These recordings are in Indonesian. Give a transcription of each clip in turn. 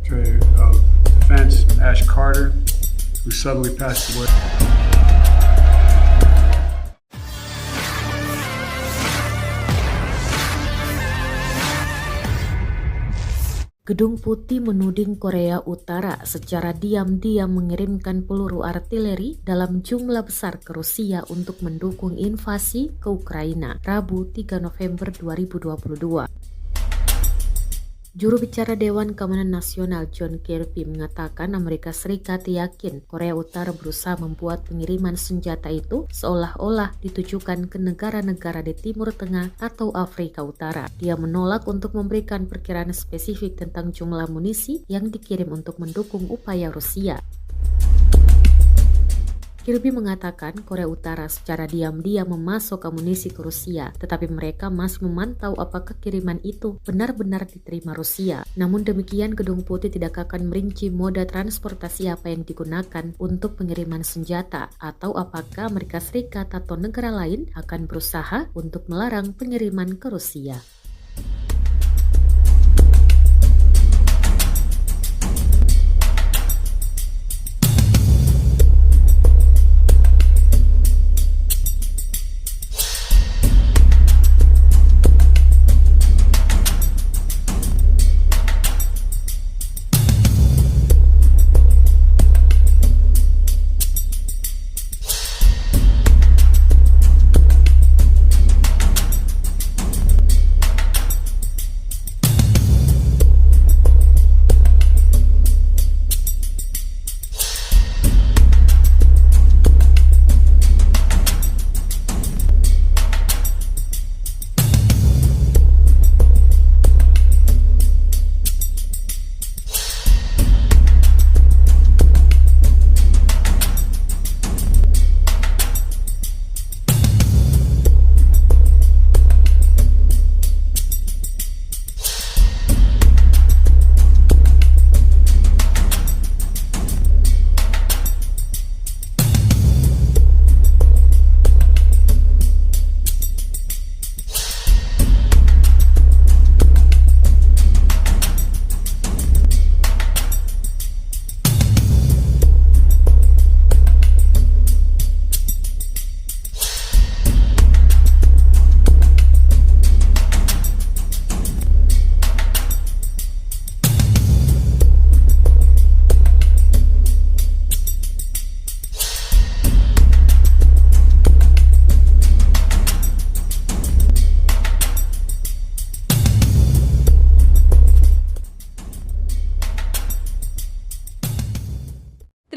Secretary of Defense Ash Carter, who suddenly passed away. Gedung Putih menuding Korea Utara secara diam-diam mengirimkan peluru artileri dalam jumlah besar ke Rusia untuk mendukung invasi ke Ukraina, Rabu 3 November 2022. Juru bicara Dewan Keamanan Nasional John Kirby mengatakan Amerika Serikat yakin Korea Utara berusaha membuat pengiriman senjata itu seolah-olah ditujukan ke negara-negara di Timur Tengah atau Afrika Utara. Dia menolak untuk memberikan perkiraan spesifik tentang jumlah amunisi yang dikirim untuk mendukung upaya Rusia. Kirby mengatakan Korea Utara secara diam-diam memasok amunisi ke Rusia, tetapi mereka masih memantau apakah kiriman itu benar-benar diterima Rusia. Namun demikian, Gedung Putih tidak akan merinci moda transportasi apa yang digunakan untuk pengiriman senjata, atau apakah Amerika Serikat atau negara lain akan berusaha untuk melarang pengiriman ke Rusia.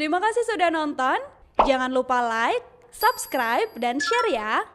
Terima kasih sudah nonton. Jangan lupa like, subscribe, dan share ya.